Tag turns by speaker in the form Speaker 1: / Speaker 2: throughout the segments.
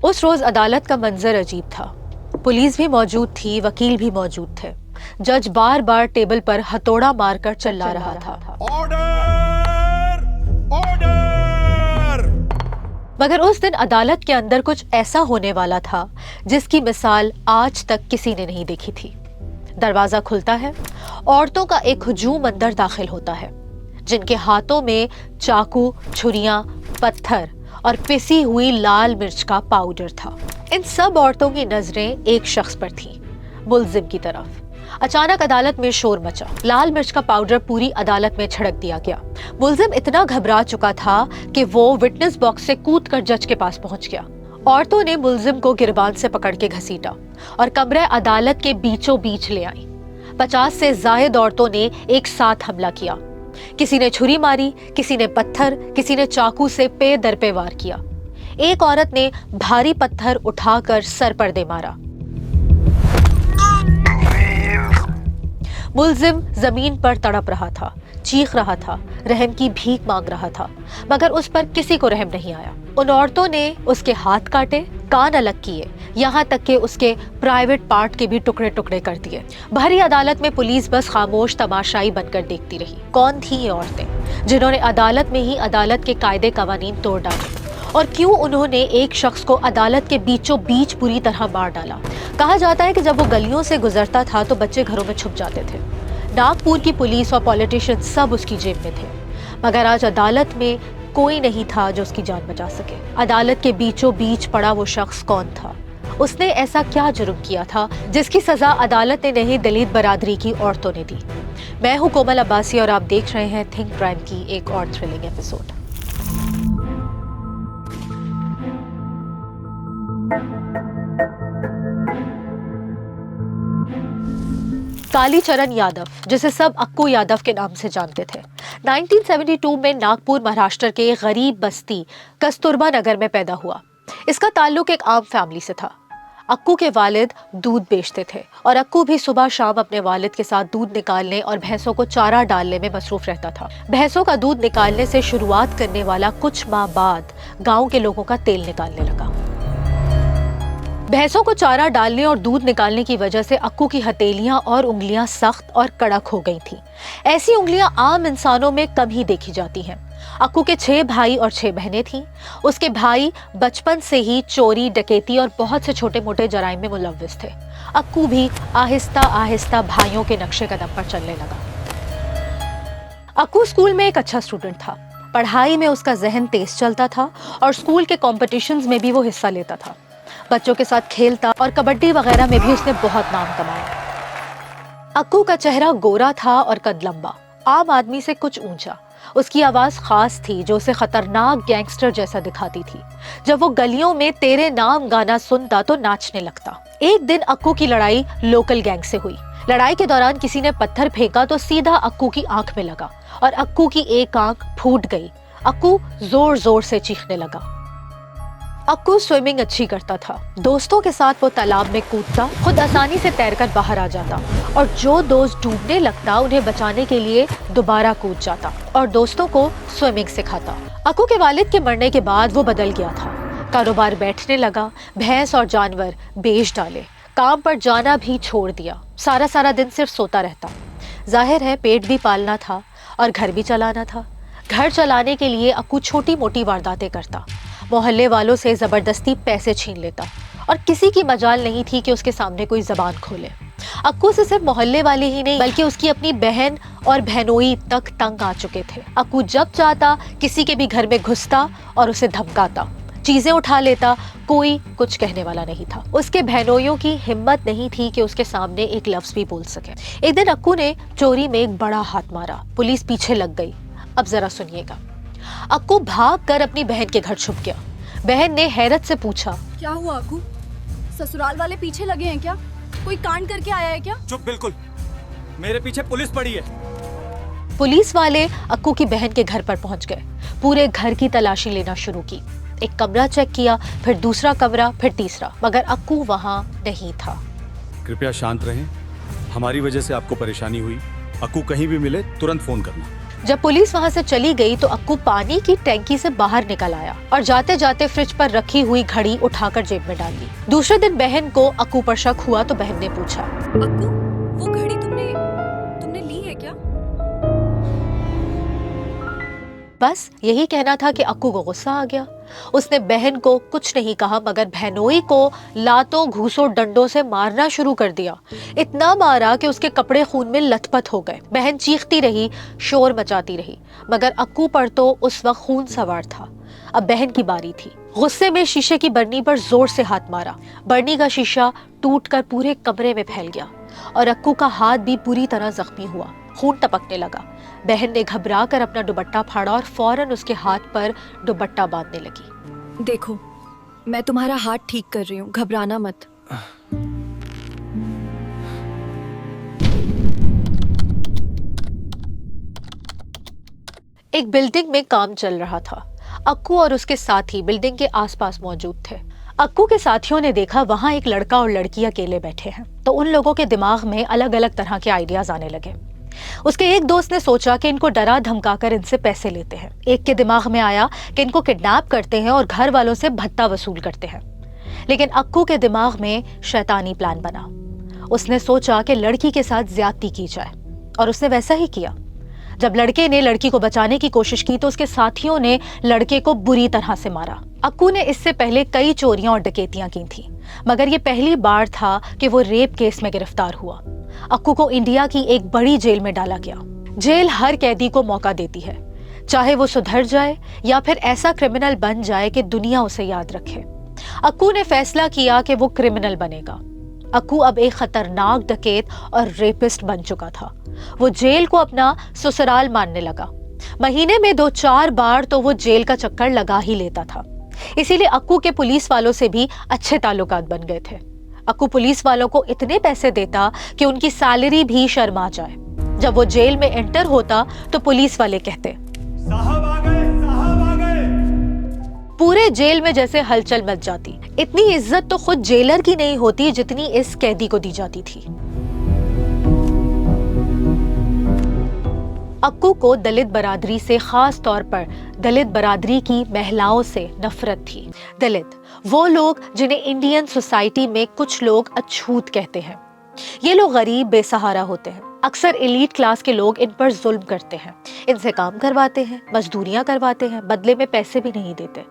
Speaker 1: उस रोज अदालत का मंजर अजीब था। पुलिस भी मौजूद थी, वकील भी मौजूद थे। जज बार बार टेबल पर हथौड़ा मारकर चिल्ला रहा था,
Speaker 2: ऑर्डर! ऑर्डर!
Speaker 1: मगर उस दिन अदालत के अंदर कुछ ऐसा होने वाला था जिसकी मिसाल आज तक किसी ने नहीं देखी थी। दरवाजा खुलता है, औरतों का एक हुजूम अंदर दाखिल होता है, जिनके हाथों में चाकू, छुरियां, पत्थर और पिसी हुई लाल मिर्च का पाउडर था। इन सब औरतों की नजरें एक शख्स पर थीं, मुल्जिम की तरफ। अचानक अदालत में शोर मचा। लाल मिर्च का पाउडर पूरी अदालत में छिड़क दिया गया। मुल्जिम इतना घबरा चुका था कि वो विटनेस बॉक्स से कूदकर जज के पास पहुंच गया। औरतों ने मुल्जिम को गिरबान से पकड़ के घसीटा और कमरे अदालत के बीचों बीच ले आई। 50 से ज्यादा औरतों ने एक साथ हमला किया। किसी ने छुरी मारी, किसी ने पत्थर, किसी ने चाकू से पे दर पे वार किया। एक औरत ने भारी पत्थर उठाकर सर पर दे मारा। मुल्जिम जमीन पर तड़प रहा था, चीख रहा था, रहम की भीख मांग रहा था, मगर उस पर किसी को रहम नहीं आया। उन औरतों ने उसके हाथ काटे, कान अलग किए, यहाँ तक कि उसके प्राइवेट पार्ट के भी टुकड़े टुकड़े कर दिए। भरी अदालत में पुलिस बस खामोश तमाशाई बनकर देखती रही। कौन थी ये औरतें जिन्होंने अदालत में ही अदालत के कायदे कवानीन तोड़ डाले, और क्यों उन्होंने एक शख्स को अदालत के बीचों बीच पूरी तरह मार डाला? कहा जाता है कि जब वो गलियों से गुजरता था तो बच्चे घरों में छुप जाते थे। नागपुर की पुलिस और पॉलिटिशियन सब उसकी जेब में थे, मगर आज अदालत में कोई नहीं था जो उसकी जान बचा सके। अदालत के बीचों बीच पड़ा वो शख्स कौन था? उसने ऐसा क्या जुर्म किया था जिसकी सजा अदालत ने नहीं, दलित बरादरी की औरतों ने दी? मैं हूं कोमल अब्बासी और आप देख रहे हैं थिंक प्राइम की एक और थ्रिलिंग एपिसोड। कालीचरण यादव, जिसे सब अक्कू यादव के नाम से जानते थे, 1972 में नागपुर महाराष्ट्र के गरीब बस्ती कस्तूरबा नगर में पैदा हुआ। इसका ताल्लुक एक आम फैमिली से था। अक्कू के वालिद दूध बेचते थे और अक्कू भी सुबह शाम अपने वालिद के साथ दूध निकालने और भैंसों को चारा डालने में मसरूफ रहता था। भैंसों का दूध निकालने से शुरुआत करने वाला कुछ माह बाद गांव के लोगों का तेल निकालने लगा। भैंसों को चारा डालने और दूध निकालने की वजह से अक्कू की हथेलियां और उंगलियां सख्त और कड़क हो गई थीं। ऐसी उंगलियां आम इंसानों में कम ही देखी जाती हैं। अक्कू के 6 भाई और 6 बहनें थीं। उसके भाई बचपन से ही चोरी, डकैती और बहुत से छोटे मोटे जराइम में मुलव्विस थे। अक्कू भी आहिस्ता आहिस्ता भाइयों के नक्शे कदम पर चलने लगा। अक्कू स्कूल में एक अच्छा स्टूडेंट था। पढ़ाई में उसका जहन तेज चलता था और स्कूल के कॉम्पिटिशन्स में भी वो हिस्सा लेता था। बच्चों के साथ खेलता और कबड्डी वगैरह में भी उसने बहुत नाम कमाया। अक्कू का चेहरा गोरा था और कद लंबा, आम आदमी से कुछ ऊंचा। उसकी आवाज खास थी जो उसे खतरनाक गैंगस्टर जैसा दिखाती थी। जब वो गलियों में तेरे नाम गाना सुनता तो नाचने लगता। एक दिन अक्कू की लड़ाई लोकल गैंग से हुई। लड़ाई के दौरान किसी ने पत्थर फेंका तो सीधा अक्कू की आंख में लगा और अक्कू की एक आंख फूट गई। अक्कू जोर जोर से चीखने लगा। अक्कू स्विमिंग अच्छी करता था। दोस्तों के साथ वो तालाब में कूदता, खुद आसानी से तैरकर बाहर आ जाता और जो दोस्त डूबने लगता उन्हें बचाने के लिए दोबारा कूद जाता और दोस्तों को स्विमिंग सिखाता। अक्कू के वालिद के मरने के बाद वो बदल गया था। कारोबार बैठने लगा, भैंस और जानवर बेच डाले, काम पर जाना भी छोड़ दिया। सारा दिन सिर्फ सोता रहता। जाहिर है पेट भी पालना था और घर भी चलाना था। घर चलाने के लिए अक्कू छोटी मोटी वारदातें करता, मोहल्ले वालों से जबरदस्ती पैसे छीन लेता और किसी की मजाल नहीं थी कि उसके सामने कोई जबान खोले। अक्कू से सिर्फ मोहल्ले वाले ही नहीं बल्कि उसकी अपनी बहन और बहनोई तक तंग आ चुके थे। अक्कू जब चाहता किसी के भी घर में घुसता और उसे धमकाता, चीजें उठा लेता, कोई कुछ कहने वाला नहीं था। उसके बहनोइयों की हिम्मत नहीं थी कि उसके सामने एक लफ्ज भी बोल सके। एक दिन अक्कू ने चोरी में एक बड़ा हाथ मारा। पुलिस पीछे लग गई। अब जरा सुनिएगा। अक्कू भागकर अपनी बहन के घर छुप गया। बहन ने हैरत से पूछा,
Speaker 3: क्या हुआ अक्कू? ससुराल वाले पीछे लगे हैं क्या? कोई कांड करके आया है क्या?
Speaker 2: चुप, बिल्कुल। मेरे पीछे पुलिस पड़ी है।
Speaker 1: पुलिस वाले अक्कू की बहन के घर पर पहुंच गए। पूरे घर की तलाशी लेना शुरू की। एक कमरा चेक किया, फिर दूसरा कमरा, फिर तीसरा, मगर अक्कू वहां नहीं था।
Speaker 2: कृपया शांत रहें। हमारी वजह से आपको परेशानी हुई। अक्कू कहीं भी मिले तुरंत फोन करना।
Speaker 1: जब पुलिस वहां से चली गई तो अक्कू पानी की टैंकी से बाहर निकल आया और जाते जाते फ्रिज पर रखी हुई घड़ी उठाकर जेब में डाल ली। दूसरे दिन बहन को अक्कू पर शक हुआ तो बहन ने पूछा,
Speaker 3: अक्कू, वो घड़ी तुमने ली है क्या?
Speaker 1: बस यही कहना था कि अक्कू को गुस्सा आ गया। उसने बहन को कुछ नहीं कहा मगर बहनोई को लातों घूसों डंडों से मारना शुरू कर दिया। इतना मारा कि उसके कपड़े खून में लथपथ हो गए। बहन चीखती रही, शोर मचाती रही, मगर अक्कू पर तो उस वक्त खून सवार था। अब बहन की बारी थी। गुस्से में शीशे की बरनी पर जोर से हाथ मारा। बरनी का शीशा टूटकर पूरे कमरे में फैल गया और अक्कू का हाथ भी पूरी तरह जख्मी हुआ। खून टपकने लगा। बहन ने घबरा कर अपना दुपट्टा फाड़ा और फौरन उसके हाथ पर दुपट्टा बांधने लगी।
Speaker 3: देखो, मैं तुम्हारा हाथ ठीक कर रही हूँ, घबराना मत।
Speaker 1: एक बिल्डिंग में काम चल रहा था। अक्कू और उसके साथी बिल्डिंग के आसपास मौजूद थे। अक्कू के साथियों ने देखा वहां एक लड़का और लड़की अकेले बैठे हैं, तो उन लोगों के दिमाग में अलग अलग तरह के आइडियाज आने लगे। उसके एक दोस्त ने सोचा कि इनको डरा धमकाकर इनसे पैसे लेते हैं। एक के दिमाग में आया कि इनको किडनैप करते हैं और घर वालों से भत्ता वसूल करते हैं। लेकिन अक्कू के दिमाग में शैतानी प्लान बना। उसने सोचा कि लड़की के साथ ज्यादती की जाए और उसने वैसा ही किया। जब लड़के ने लड़की को बचाने की कोशिश की तो उसके साथियों ने लड़के को बुरी तरह से मारा। अक्कू ने इससे पहले कई चोरियां और डकैतियां की थी, मगर ये पहली बार था कि वो रेप केस में गिरफ्तार हुआ। अक्कू को इंडिया की एक बड़ी जेल में डाला गया। जेल हर कैदी को मौका देती है, चाहे वो सुधर जाए या फिर ऐसा क्रिमिनल बन जाए कि दुनिया उसे याद रखे। अक्कू ने फैसला किया कि वो क्रिमिनल बनेगा। अक्कू अब एक खतरनाक डकैत और रेपिस्ट बन चुका था। वो जेल को अपना ससुराल मानने लगा। महीने में 2-4 बार तो वो जेल का चक्कर लगा ही लेता था। इसीलिए अक्कू के पुलिस वालों से भी अच्छे ताल्लुकात बन गए थे। अक्कू पुलिस वालों को इतने पैसे देता कि उनकी सैलरी भी शर्मा जाए। जब वो जेल में एंटर होता तो पुलिस वाले कहते,
Speaker 2: साहब आ गए, साहब आ गए।
Speaker 1: पूरे जेल में जैसे हलचल मच जाती। इतनी इज्जत तो खुद जेलर की नहीं होती जितनी इस कैदी को दी जाती थी। अक्कू को दलित बरादरी से, खास तौर पर दलित बरादरी की महिलाओं से नफरत थी। दलित वो लोग जिन्हें इंडियन सोसाइटी में कुछ लोग अछूत कहते हैं। ये लोग गरीब, बेसहारा होते हैं। अक्सर एलीट क्लास के लोग इन पर जुल्म करते हैं, इनसे काम करवाते हैं, मजदूरियां करवाते हैं, बदले में पैसे भी नहीं देते।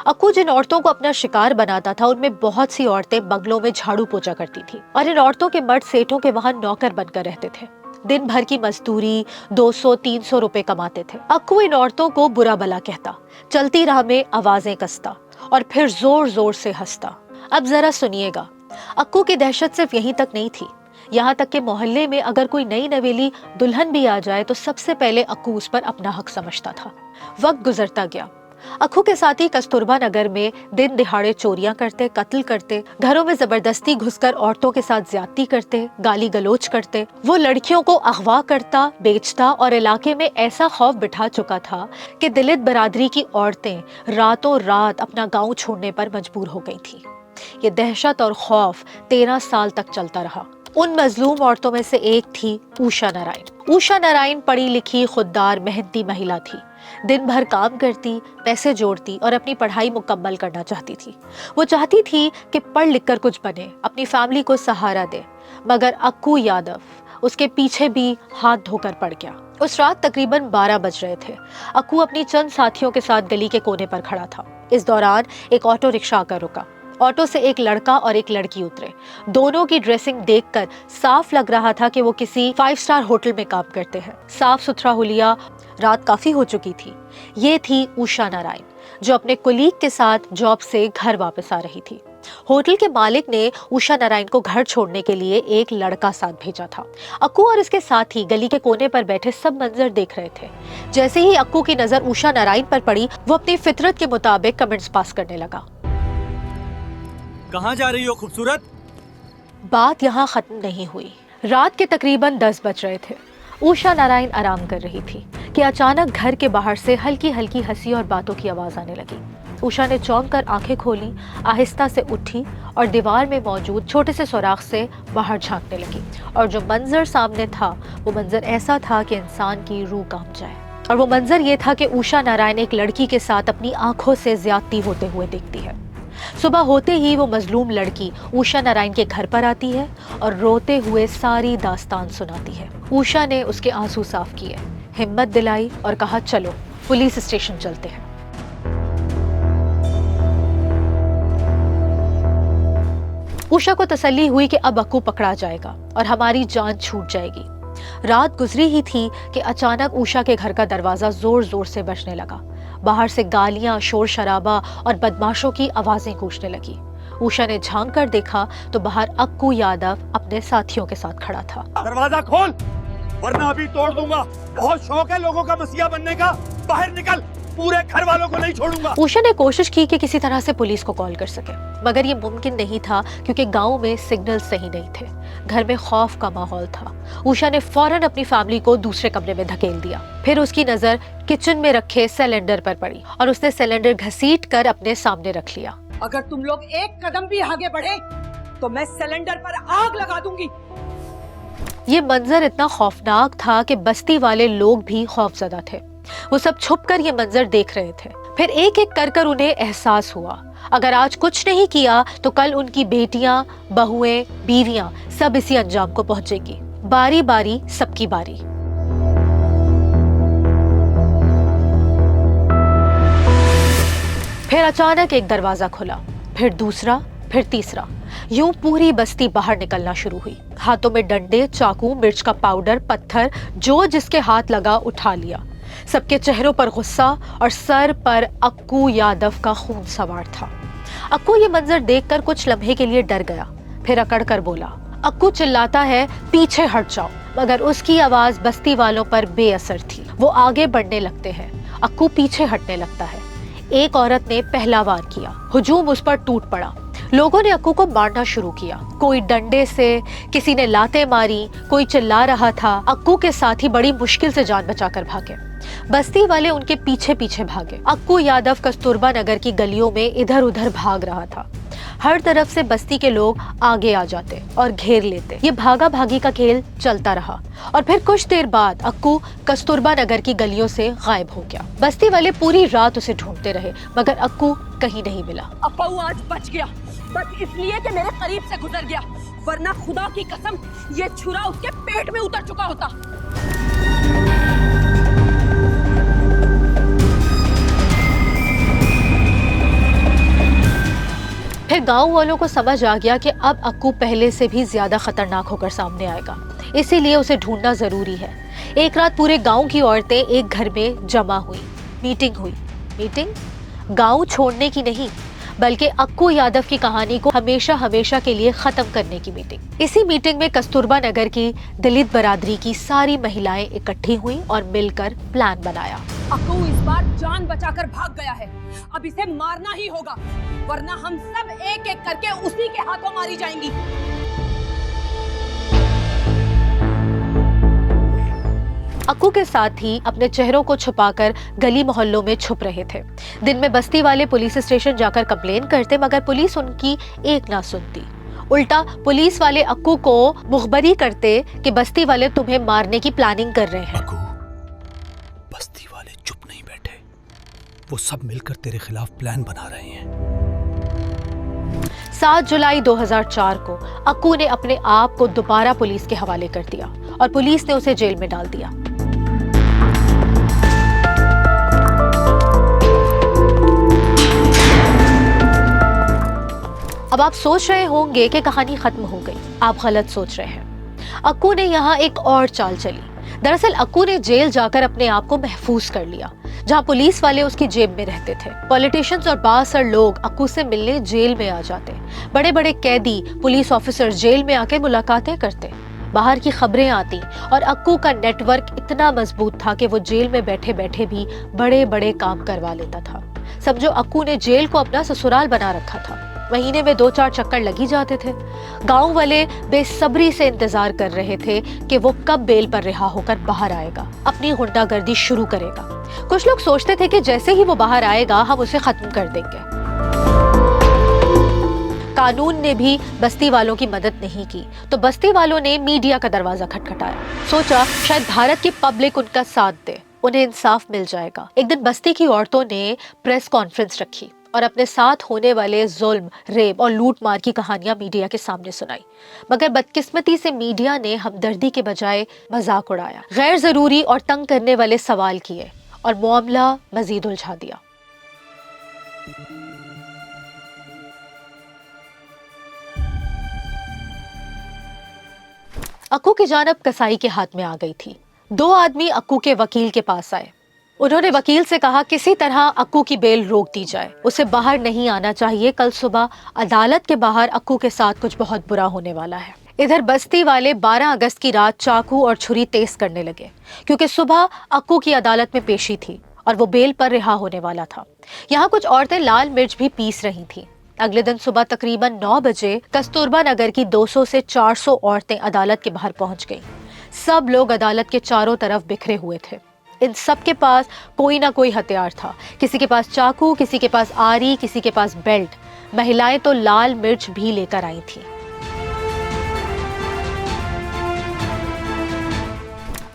Speaker 1: अक्कू जिन औरतों को अपना शिकार बनाता था उनमें बहुत सी औरतें बंगलों में झाड़ू पोछा करती थी और इन औरतों के मर्द सेठों के वहां नौकर बनकर रहते थे। दिन भर की मजदूरी 200-300 रुपए कमाते थे। अक्कू इन औरतों को बुरा भला कहता, चलती राह में आवाजें कसता और फिर जोर जोर से हंसता। अब जरा सुनिएगा, अक्कू की दहशत सिर्फ यहीं तक नहीं थी। यहाँ तक कि मोहल्ले में अगर कोई नई नवेली दुल्हन भी आ जाए तो सबसे पहले अक्कू उस पर अपना हक समझता था। वक्त गुजरता गया। अक्कू के साथी कस्तूरबा नगर में दिन दिहाड़े चोरियां करते, कत्ल करते, घरों में जबरदस्ती घुसकर औरतों के साथ ज्यादती करते, गाली गलोच करते। वो लड़कियों को अगवा करता, बेचता और इलाके में ऐसा खौफ बिठा चुका था कि दलित बरादरी की औरतें रातों रात अपना गांव छोड़ने पर मजबूर हो गई थी। ये दहशत और खौफ 13 साल तक चलता रहा। उन मजलूम औरतों में से एक थी उषा नारायण। उषा नारायण पढ़ी लिखी, खुददार, मेहनती महिला थी। दिन भर काम करती, पैसे जोड़ती और अपनी पढ़ाई मुकम्मल करना चाहती थी। वो चाहती थी कि पढ़ लिख कर कुछ बने, अपनी फैमिली को सहारा दे। मगर अक्कू यादव उसके पीछे भी हाथ धोकर पड़ गया। उस रात तकरीबन 12 बज रहे थे। अक्कू अपनी चंद साथियों के साथ गली के कोने पर खड़ा था। इस दौरान एक ऑटो रिक्शा आकर रुका। ऑटो से एक लड़का और एक लड़की उतरे। दोनों की ड्रेसिंग देखकर साफ लग रहा था कि वो किसी 5 स्टार होटल में काम करते हैं। साफ सुथरा हुलिया, रात काफी हो चुकी थी। ये थी उषा नारायण जो अपने कुलीग के साथ जॉब से घर वापस आ रही थी। होटल के मालिक ने उषा नारायण को घर छोड़ने के लिए एक लड़का साथ भेजा था। अक्कू और इसके साथी गली के कोने पर बैठे सब मंजर देख रहे थे। जैसे ही अक्कू की नजर उषा नारायण पर पड़ी, वो अपनी फितरत के मुताबिक कमेंट्स पास करने लगा।
Speaker 2: कहाँ जा रही हो खूबसूरत?
Speaker 1: बात यहाँ खत्म नहीं हुई। रात के तकरीबन 10 बज रहे थे। उषा नारायण आराम कर रही थी कि अचानक घर के बाहर से हल्की हल्की हंसी और बातों की आवाज आने लगी। उषा ने चौंक कर आंखें खोली, आहिस्ता से उठी और दीवार में मौजूद छोटे से सुराख से बाहर झांकने लगी। और जो मंजर सामने था वो मंजर ऐसा था कि इंसान की रूह कांप जाए। और वो मंजर ये था कि उषा नारायण एक लड़की के साथ अपनी आंखों से ज्यादती होते हुए दिखती है। सुबह होते ही वो मजलूम लड़की उषा नारायण के घर पर आती है और रोते हुए सारी दास्तान सुनाती है। उषा ने उसके आंसू साफ किए, हिम्मत दिलाई और कहा चलो पुलिस स्टेशन चलते हैं। उषा को तसल्ली हुई कि अब अक्कू पकड़ा जाएगा और हमारी जान छूट जाएगी। रात गुजरी ही थी कि अचानक उषा के घर का दरवाजा जोर जोर से बजने लगा। बाहर से गालियां, शोर शराबा और बदमाशों की आवाजें गूंजने लगी। उषा ने झांक कर देखा तो बाहर अक्कू यादव अपने साथियों के साथ खड़ा था।
Speaker 2: दरवाजा खोल वरना अभी तोड़ दूंगा। बहुत शौक है लोगों का मसीहा बनने का। बाहर निकल, पूरे घर वालों को नहीं छोड़ूंगा।
Speaker 1: उषा ने कोशिश की कि किसी तरह से पुलिस को कॉल कर सके, मगर ये मुमकिन नहीं था क्योंकि गांव में सिग्नल सही नहीं थे। घर में खौफ का माहौल था। उषा ने फौरन अपनी फैमिली को दूसरे कमरे में धकेल दिया। फिर उसकी नजर किचन में रखे सिलेंडर पर पड़ी और उसने सिलेंडर घसीट कर अपने सामने रख लिया।
Speaker 4: अगर तुम लोग एक कदम भी आगे बढ़े तो मैं सिलेंडर पर आग लगा दूंगी।
Speaker 1: ये मंजर इतना खौफनाक था कि बस्ती वाले लोग भी खौफजदा थे। वो सब छुपकर ये मंजर देख रहे थे। फिर एक एक कर उन्हें एहसास हुआ, अगर आज कुछ नहीं किया तो कल उनकी बेटियां, बहुएं, बीवियां सब इसी अंजाम को पहुंचेगी। बारी बारी सबकी बारी। फिर अचानक एक दरवाजा खुला, फिर दूसरा, फिर तीसरा। यूं पूरी बस्ती बाहर निकलना शुरू हुई। हाथों में डंडे, चाकू, मिर्च का पाउडर, पत्थर, जो जिसके हाथ लगा उठा लिया। सबके चेहरों पर गुस्सा और सर पर अक्कू यादव का खून सवार था। अक्कू ये मंजर देखकर कुछ लम्हे के लिए डर गया, फिर अकड़ कर बोला। अक्कू चिल्लाता है पीछे हट जाओ, मगर उसकी आवाज बस्ती वालों पर बेअसर थी। वो आगे बढ़ने लगते हैं, अक्कू पीछे हटने लगता है। एक औरत ने पहला वार किया, हुजूम उस पर टूट पड़ा। लोगों ने अक्कू को मारना शुरू किया। कोई डंडे से, किसी ने लातें मारी, कोई चिल्ला रहा था। अक्कू के साथी बड़ी मुश्किल से जान बचाकर भागे। बस्ती वाले उनके पीछे पीछे भागे। अक्कू यादव कस्तूरबा नगर की गलियों में इधर उधर भाग रहा था। हर तरफ से बस्ती के लोग आगे आ जाते और घेर लेते। ये भागा भागी का खेल चलता रहा और फिर कुछ देर बाद अक्कू कस्तूरबा नगर की गलियों से गायब हो गया। बस्ती वाले पूरी रात उसे ढूंढते रहे, मगर अक्कू कहीं नहीं मिला।
Speaker 4: अप्पू आज बच गया बस इसलिए कि मेरे करीब से गुजर गया, वरना खुदा की कसम ये छुरा उसके पेट में उतर चुका होता।
Speaker 1: फिर गांव वालों को समझ आ गया कि अब अक्कू पहले से भी ज्यादा खतरनाक होकर सामने आएगा, इसीलिए उसे ढूंढना जरूरी है। एक रात पूरे गांव की औरतें एक घर में जमा हुई। मीटिंग हुई। मीटिंग गांव छोड़ने की नहीं, बल्कि अक्कू यादव की कहानी को हमेशा हमेशा के लिए खत्म करने की मीटिंग। इसी मीटिंग में कस्तूरबा नगर की दलित बरादरी की सारी महिलाएं इकट्ठी हुई और मिलकर प्लान बनाया।
Speaker 4: अक्कू इस बार जान बचाकर भाग गया है, अब इसे मारना ही होगा, वरना हम सब एक एक करके उसी के हाथों मारी जाएंगी।
Speaker 1: अक्कू के साथ ही अपने चेहरों को छुपाकर गली मोहल्लों में छुप रहे थे। दिन में बस्ती वाले पुलिस स्टेशन जाकर कंप्लेन करते, मगर पुलिस उनकी एक ना सुनती। उल्टा पुलिस वाले अक्कू को मुखबरी करते कि बस्ती वाले तुम्हें मारने की प्लानिंग कर रहे हैं।
Speaker 5: अक्कू, बस्ती वाले चुप नहीं बैठे, वो सब मिलकर तेरे खिलाफ प्लान बना रहे हैं।
Speaker 1: 7 जुलाई 2004 को अक्कू ने अपने आप को दोबारा पुलिस के हवाले कर दिया और पुलिस ने उसे जेल में डाल दिया। अब आप सोच रहे होंगे कि कहानी खत्म हो गई। आप गलत सोच रहे हैं। अक्कू ने यहाँ एक और चाल चली। दरअसल अक्कू ने जेल जाकर अपने आप को महफूज कर लिया, जहाँ पुलिस वाले उसकी जेब में रहते थे। पॉलिटिशियंस और बासर लोग अक्कू से मिलने जेल में आ जाते। बड़े बड़े कैदी, पुलिस ऑफिसर जेल में आके मुलाकातें करते। बाहर की खबरें आती और अक्कू का नेटवर्क इतना मजबूत था कि वो जेल में बैठे बैठे भी बड़े बड़े काम करवा लेता था। समझो अक्कू ने जेल को अपना ससुराल बना रखा था। महीने में 2-4 चक्कर लगी जाते थे। गांव वाले बेसब्री से इंतजार कर रहे थे कि वो कब बेल पर रिहा होकर बाहर आएगा, अपनी गुंडागर्दी शुरू करेगा। कुछ लोग सोचते थे कि जैसे ही वो बाहर आएगा हम उसे खत्म कर देंगे। कानून ने भी बस्ती वालों की मदद नहीं की, तो बस्ती वालों ने मीडिया का दरवाजा खटखटाया। सोचा शायद भारत की पब्लिक उनका साथ दे। उन्हें इंसाफ मिल जाएगा। एक दिन बस्ती की औरतों ने प्रेस कॉन्फ्रेंस रखी और अपने साथ होने वाले जुल्म, रेप और लूट मार की कहानियां मीडिया के सामने सुनाई। मगर बदकिस्मती से मीडिया ने हमदर्दी के बजाय मजाक उड़ाया, गैर जरूरी और तंग करने वाले सवाल किए और मामला मजीद उलझा दिया। अक्कू की जानब कसाई के हाथ में आ गई थी। 2 आदमी अक्कू के वकील के पास आए। उन्होंने वकील से कहा किसी तरह अक्कू की बेल रोक दी जाए, उसे बाहर नहीं आना चाहिए। कल सुबह अदालत के बाहर अक्कू के साथ कुछ बहुत बुरा होने वाला है। इधर बस्ती वाले 12 अगस्त की रात चाकू और छुरी तेज करने लगे, क्योंकि सुबह अक्कू की अदालत में पेशी थी और वो बेल पर रिहा होने वाला था। यहाँ कुछ औरतें लाल मिर्च भी पीस रही थी। अगले दिन सुबह तकरीबन 9 बजे कस्तूरबा नगर की 200 से 400 औरतें अदालत के बाहर पहुंच गईं। सब लोग अदालत के चारों तरफ बिखरे हुए थे। इन सब के पास कोई ना कोई हथियार था। किसी के पास चाकू, किसी के पास आरी, किसी के पास बेल्ट। महिलाएं तो लाल मिर्च भी लेकर आई थीं।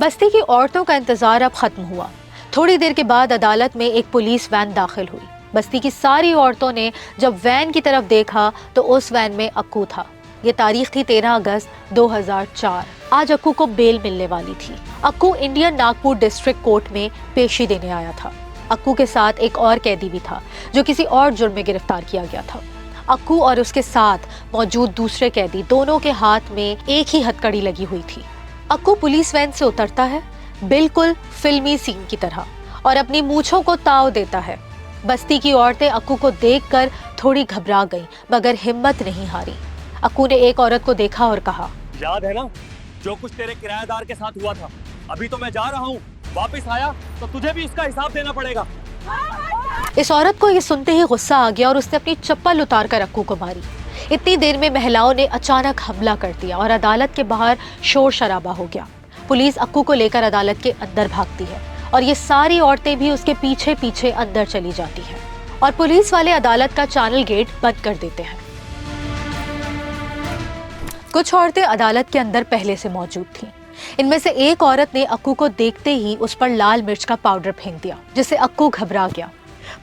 Speaker 1: बस्ती की औरतों का इंतजार अब खत्म हुआ। थोड़ी देर के बाद अदालत में एक पुलिस वैन दाखिल हुई। बस्ती की सारी औरतों ने जब वैन की तरफ देखा तो उस वैन में अक्कू था। ये तारीख थी 13 अगस्त 2004। आज अक्कू को बेल मिलने वाली थी। Akku Indian Nagpur district court में पेशी देने आया था। अक्कू के साथ एक और कैदी भी था जो किसी और जुर्म में गिरफ्तार किया गया था। अक्कू और उसके साथ मौजूद दूसरे कैदी दोनों के हाथ में एक ही हथकड़ी लगी हुई थी। अक्कू पुलिस वैन से उतरता है, बिल्कुल फिल्मी सीन की तरह, और अपनी मूंछों को ताव देता है। बस्ती की औरतें अक्कू को देखकर थोड़ी घबरा गईं, मगर हिम्मत नहीं हारी। अक्कू ने एक औरत को देखा और कहा,
Speaker 2: याद है ना जो कुछ तेरे किराएदार के साथ हुआ था? अभी तो मैं जा रहा हूँ, वापस आया तो तुझे भी इसका हिसाब देना पड़ेगा।
Speaker 1: इस औरत को ये सुनते ही गुस्सा आ गया और उसने अपनी चप्पल उतार कर अक्कू को मारी। इतनी देर में महिलाओं ने अचानक हमला कर दिया और अदालत के बाहर शोर शराबा हो गया। पुलिस अक्कू को लेकर अदालत के अंदर भागती है और ये सारी औरतें भी उसके पीछे पीछे अंदर चली जाती हैं और पुलिस वाले अदालत का चैनल गेट बंद कर देते हैं। कुछ औरतें अदालत के अंदर पहले से मौजूद थीं। इनमें से एक औरत ने अक्कू को देखते ही उस पर लाल मिर्च का पाउडर फेंक दिया, जिससे अक्कू घबरा गया।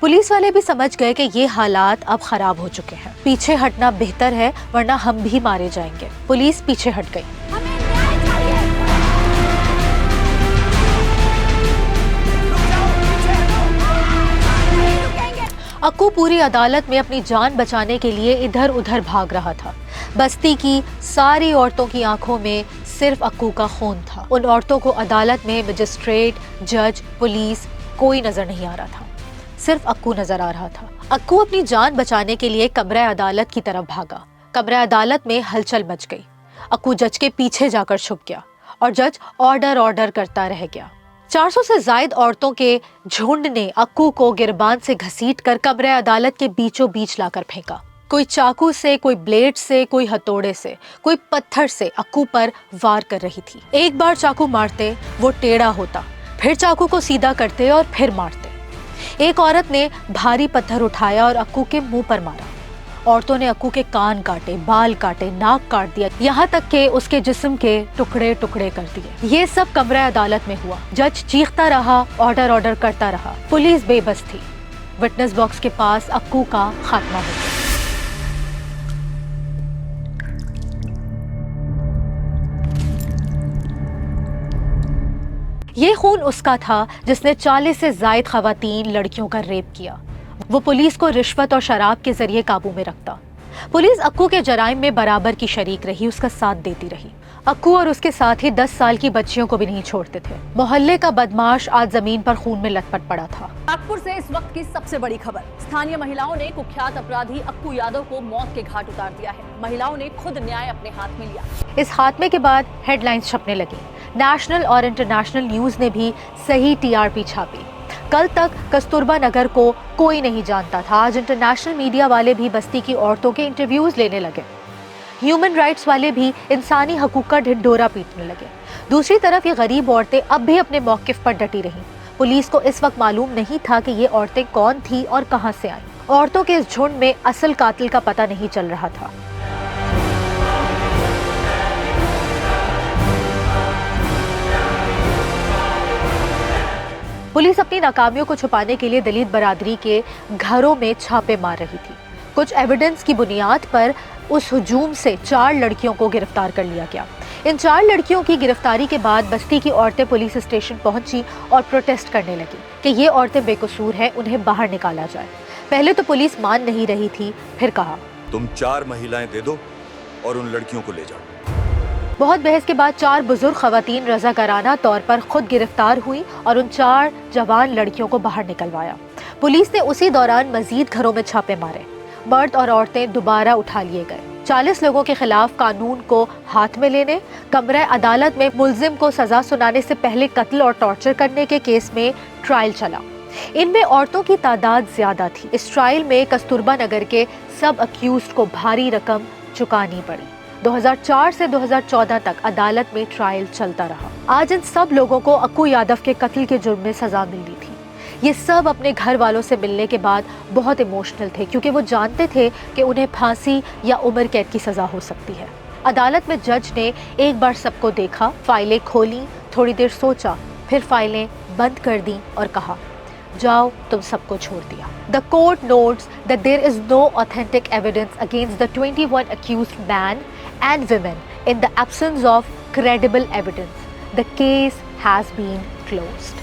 Speaker 1: पुलिस वाले भी समझ गए कि ये हालात अब खराब हो चुके हैं, पीछे हटना बेहतर है वरना हम भी मारे जाएंगे। पुलिस पीछे हट गई। अक्कू पूरी अदालत में अपनी जान बचाने के लिए इधर उधर भाग रहा था। बस्ती की सारी औरतों की आंखों में सिर्फ अक्कू का खून था। उन औरतों को अदालत में मजिस्ट्रेट, जज, पुलिस कोई नजर नहीं आ रहा था, सिर्फ अक्कू नजर आ रहा था। अक्कू अपनी जान बचाने के लिए कमरा अदालत की तरफ भागा। कमरा अदालत में हलचल मच गई। अक्कू जज के पीछे जाकर छुप गया और जज ऑर्डर ऑर्डर करता रह गया। 400 से ज्यादा औरतों के झुंड ने अक्कू को गिरबान से घसीटकर कमरे अदालत के बीचों बीच लाकर फेंका। कोई चाकू से, कोई ब्लेड से, कोई हथौड़े से, कोई पत्थर से अक्कू पर वार कर रही थी। एक बार चाकू मारते वो टेढ़ा होता, फिर चाकू को सीधा करते और फिर मारते। एक औरत ने भारी पत्थर उठाया और अक्कू के मुंह पर मारा। औरतों ने अक्कू के कान काटे, बाल काटे, नाक काट दिया, यहाँ तक के उसके जिस्म के टुकड़े टुकड़े कर दिए। ये सब कमरा अदालत में हुआ। जज चीखता रहा, ऑर्डर ऑर्डर करता रहा। पुलिस बेबस थी। विटनेस बॉक्स के पास अक्कू का खात्मा हो गया। ये खून उसका था जिसने 40 से ज्यादा खवातीन लड़कियों का रेप किया। वो पुलिस को रिश्वत और शराब के जरिए काबू में रखता। पुलिस अक्कू के जराइम में बराबर की शरीक रही, उसका साथ देती रही। अक्कू और उसके साथ ही 10 साल की बच्चियों को भी नहीं छोड़ते थे। मोहल्ले का बदमाश आज जमीन पर खून में लथपथ पड़ा था।
Speaker 6: नागपुर से इस वक्त की सबसे बड़ी खबर। स्थानीय महिलाओं ने कुख्यात अपराधी अक्कू यादव को मौत के घाट उतार दिया है। महिलाओं ने खुद न्याय अपने हाथ में लिया।
Speaker 1: इस खात्मे के बाद हेडलाइंस छपने लगी। नेशनल और इंटरनेशनल न्यूज ने भी सही टीआरपी छापी। कल तक कस्तूरबा नगर को कोई नहीं जानता था। आज इंटरनेशनल मीडिया वाले भी बस्ती की औरतों के इंटरव्यूज लेने लगे। ह्यूमन राइट्स वाले भी इंसानी हकूक का ढिंढोरा पीटने लगे। दूसरी तरफ ये गरीब औरतें अब भी अपने मौकिफ पर डटी रहीं। पुलिस को इस वक्त मालूम नहीं था कि ये औरतें कौन थी और कहां से आईं। औरतों के इस झुंड में असल कातिल का पता नहीं चल रहा था। पुलिस अपनी नाकामियों को छुपाने के लिए दलित बरादरी के घरों में छापे मार रही थी। कुछ एविडेंस की बुनियाद पर उस हुजूम से 4 लड़कियों को गिरफ्तार कर लिया गया। इन 4 लड़कियों की गिरफ्तारी के बाद बस्ती की औरतें पुलिस स्टेशन पहुंची और प्रोटेस्ट करने लगी कि ये औरतें बेकसूर हैं, उन्हें बाहर निकाला जाए। पहले तो पुलिस मान नहीं रही थी, फिर कहा
Speaker 2: तुम 4 महिलाएं दे दो और उन लड़कियों को ले जाओ।
Speaker 1: बहुत बहस के बाद 4 बुजुर्ग खवातीन रजाकाराना तौर पर खुद गिरफ्तार हुई और उन 4 जवान लड़कियों को बाहर निकलवाया। पुलिस ने उसी दौरान मजीद घरों में छापे मारे। मर्द और औरतें दोबारा उठा लिए गए। 40 लोगों के खिलाफ कानून को हाथ में लेने, कमरे अदालत में मुल्जिम को सजा सुनाने से पहले कत्ल और टॉर्चर करने के केस में ट्रायल चला। इनमें औरतों की तादाद ज्यादा थी। इस ट्रायल में कस्तूरबा नगर के सब अक्यूज्ड को भारी रकम चुकानी पड़ी। 2004 से 2014 तक अदालत में ट्रायल चलता रहा। आज इन सब लोगों को अक्कू यादव के कत्ल के जुर्म में सजा मिली थी। ये सब अपने घर वालों से मिलने के बाद बहुत इमोशनल थे, क्योंकि वो जानते थे कि उन्हें फांसी या उम्र कैद की सजा हो सकती है। अदालत में जज ने एक बार सबको देखा, फाइलें खोली, थोड़ी देर सोचा, फिर फाइलें बंद कर दी और कहा, जाओ, तुम सबको छोड़ दिया। The court notes that there is no authentic evidence against the 21 accused men and women. In the absence of credible evidence, the case has been closed.